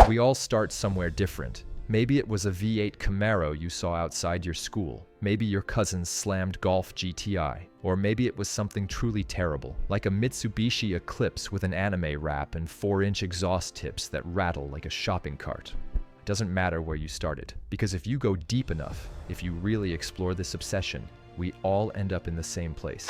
We all start somewhere different. Maybe it was a V8 Camaro you saw outside your school. Maybe your cousin's slammed Golf GTI. Or maybe it was something truly terrible, like a Mitsubishi Eclipse with an anime wrap and 4-inch exhaust tips that rattle like a shopping cart. It doesn't matter where you started, because if you go deep enough, if you really explore this obsession, we all end up in the same place.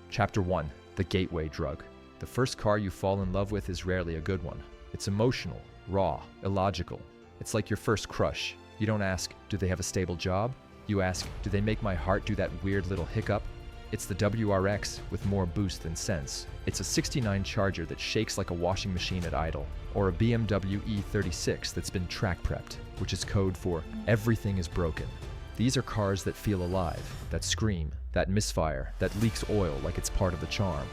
Chapter 1. The Gateway Drug. The first car you fall in love with is rarely a good one. It's emotional, raw, illogical. It's like your first crush. You don't ask, do they have a stable job? You ask, do they make my heart do that weird little hiccup? It's the WRX with more boost than sense. It's a '69 Charger that shakes like a washing machine at idle. Or a BMW E36 that's been track prepped, which is code for everything is broken. These are cars that feel alive, that scream, that misfire, that leaks oil like it's part of the charm.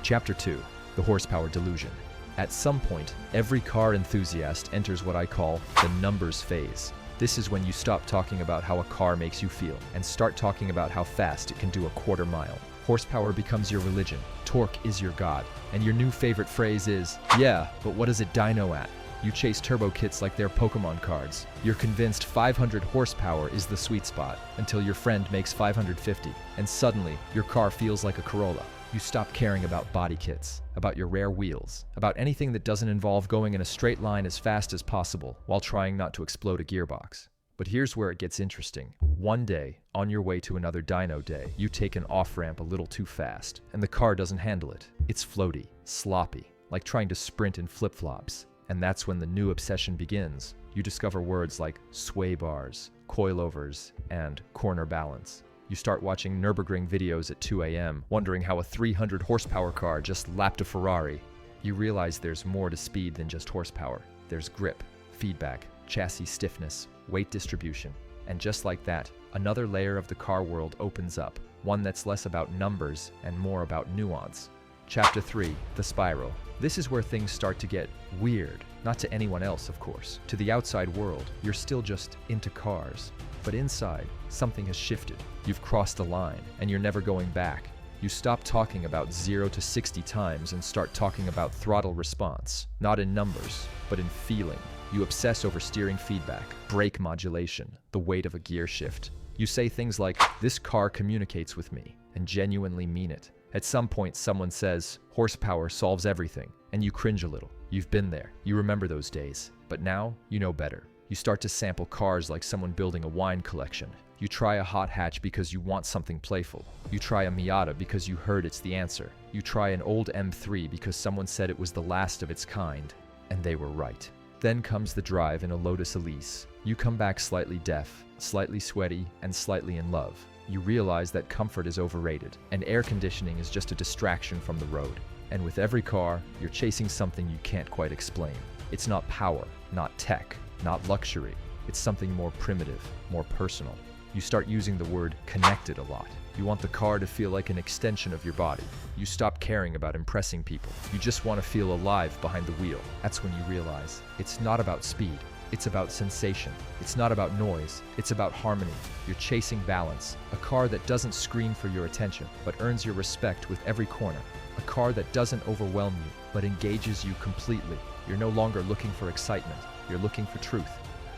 Chapter 2. The Horsepower Delusion. At some point, every car enthusiast enters what I call the numbers phase. This is when you stop talking about how a car makes you feel and start talking about how fast it can do a quarter mile. Horsepower becomes your religion, torque is your god, and your new favorite phrase is, yeah, but what does it dyno at? You chase turbo kits like they're Pokemon cards. You're convinced 500 horsepower is the sweet spot until your friend makes 550, and suddenly your car feels like a Corolla. You stop caring about body kits, about your rare wheels, about anything that doesn't involve going in a straight line as fast as possible while trying not to explode a gearbox. But here's where it gets interesting. One day, on your way to another dyno day, you take an off-ramp a little too fast, and the car doesn't handle it. It's floaty, sloppy, like trying to sprint in flip-flops. And that's when the new obsession begins. You discover words like sway bars, coilovers, and corner balance. You start watching Nürburgring videos at 2 a.m., wondering how a 300 horsepower car just lapped a Ferrari. You realize there's more to speed than just horsepower. There's grip, feedback, chassis stiffness, weight distribution. And just like that, another layer of the car world opens up, one that's less about numbers and more about nuance. Chapter 3. The Spiral. This is where things start to get weird. Not to anyone else, of course. To the outside world, you're still just into cars. But inside, something has shifted. You've crossed a line, and you're never going back. You stop talking about 0 to 60 times and start talking about throttle response. Not in numbers, but in feeling. You obsess over steering feedback, brake modulation, the weight of a gear shift. You say things like, this car communicates with me, and genuinely mean it. At some point, someone says, horsepower solves everything, and you cringe a little. You've been there. You remember those days. But now, you know better. You start to sample cars like someone building a wine collection. You try a hot hatch because you want something playful. You try a Miata because you heard it's the answer. You try an old M3 because someone said it was the last of its kind, and they were right. Then comes the drive in a Lotus Elise. You come back slightly deaf, slightly sweaty, and slightly in love. You realize that comfort is overrated, and air conditioning is just a distraction from the road. And with every car, you're chasing something you can't quite explain. It's not power, not tech, not luxury. It's something more primitive, more personal. You start using the word connected a lot. You want the car to feel like an extension of your body. You stop caring about impressing people. You just want to feel alive behind the wheel. That's when you realize it's not about speed. It's about sensation. It's not about noise. It's about harmony. You're chasing balance. A car that doesn't scream for your attention, but earns your respect with every corner. A car that doesn't overwhelm you, but engages you completely. You're no longer looking for excitement. You're looking for truth.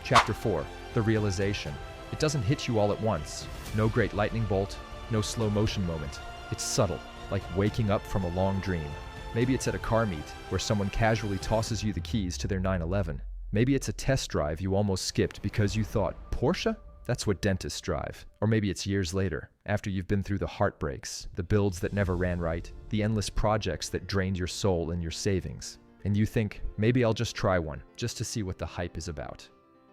Chapter 4. The Realization. It doesn't hit you all at once. No great lightning bolt, no slow motion moment. It's subtle, like waking up from a long dream. Maybe it's at a car meet, where someone casually tosses you the keys to their 911. Maybe it's a test drive you almost skipped because you thought, Porsche? That's what dentists drive. Or maybe it's years later, after you've been through the heartbreaks, the builds that never ran right, the endless projects that drained your soul and your savings. And you think, maybe I'll just try one, just to see what the hype is about.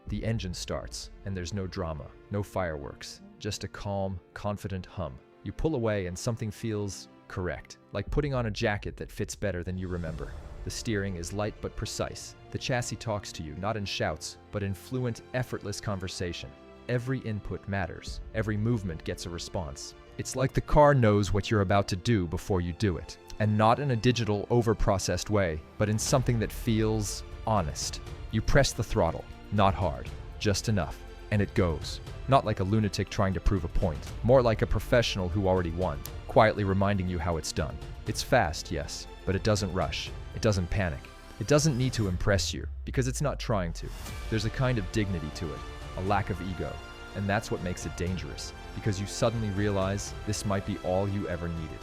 The engine starts, and there's no drama, no fireworks, just a calm, confident hum. You pull away and something feels correct, like putting on a jacket that fits better than you remember. The steering is light but precise. The chassis talks to you, not in shouts, but in fluent, effortless conversation. Every input matters. Every movement gets a response. It's like the car knows what you're about to do before you do it. And not in a digital, over-processed way, but in something that feels honest. You press the throttle, not hard, just enough, and it goes. Not like a lunatic trying to prove a point, more like a professional who already won, quietly reminding you how it's done. It's fast, yes, but it doesn't rush. It doesn't panic. It doesn't need to impress you, because it's not trying to. There's a kind of dignity to it, a lack of ego, and that's what makes it dangerous, because you suddenly realize this might be all you ever needed.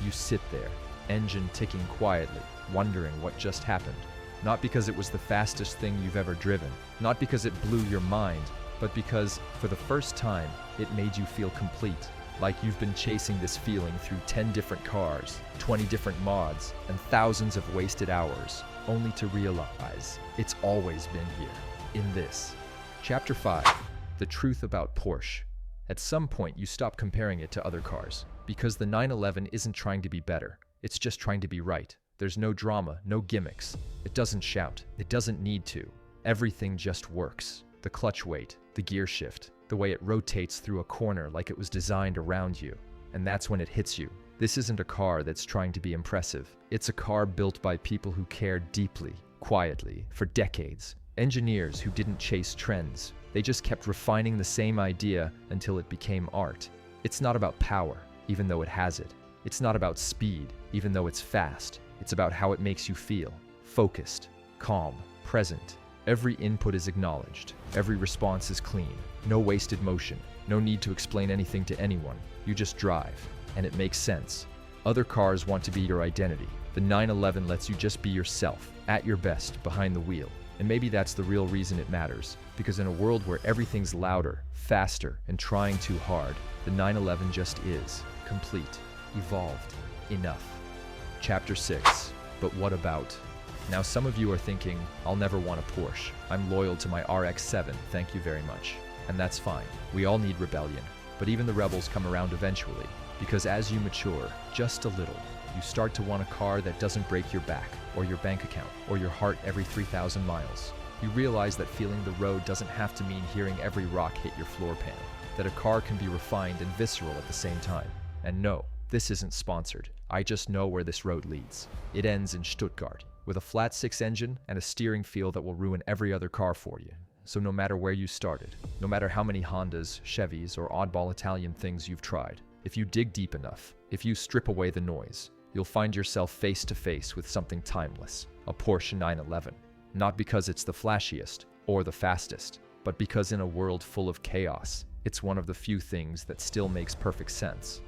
You sit there, engine ticking quietly, wondering what just happened. Not because it was the fastest thing you've ever driven, not because it blew your mind, but because, for the first time, it made you feel complete. Like you've been chasing this feeling through 10 different cars, 20 different mods, and thousands of wasted hours, only to realize it's always been here, in this. Chapter 5. The Truth About Porsche. At some point, you stop comparing it to other cars, because the 911 isn't trying to be better, it's just trying to be right. There's no drama, no gimmicks. It doesn't shout, it doesn't need to. Everything just works. The clutch weight, the gear shift, the way it rotates through a corner like it was designed around you. And that's when it hits you. This isn't a car that's trying to be impressive. It's a car built by people who cared deeply, quietly, for decades. Engineers who didn't chase trends. They just kept refining the same idea until it became art. It's not about power, even though it has it. It's not about speed, even though it's fast. It's about how it makes you feel. Focused, calm, present. Every input is acknowledged. Every response is clean. No wasted motion. No need to explain anything to anyone. You just drive, and it makes sense. Other cars want to be your identity. The 911 lets you just be yourself, at your best, behind the wheel. And maybe that's the real reason it matters, because in a world where everything's louder, faster, and trying too hard, the 911 just is, complete, evolved, enough. Chapter 6. But what about? Now some of you are thinking, I'll never want a Porsche. I'm loyal to my RX-7, thank you very much. And that's fine. We all need rebellion. But even the rebels come around eventually, because as you mature, just a little, you start to want a car that doesn't break your back, or your bank account, or your heart every 3,000 miles. You realize that feeling the road doesn't have to mean hearing every rock hit your floor pan, that a car can be refined and visceral at the same time. And no, this isn't sponsored. I just know where this road leads. It ends in Stuttgart, with a flat 6 engine and a steering feel that will ruin every other car for you. So no matter where you started, no matter how many Hondas, Chevys, or oddball Italian things you've tried, if you dig deep enough, if you strip away the noise, you'll find yourself face to face with something timeless, a Porsche 911. Not because it's the flashiest or the fastest, but because in a world full of chaos, it's one of the few things that still makes perfect sense.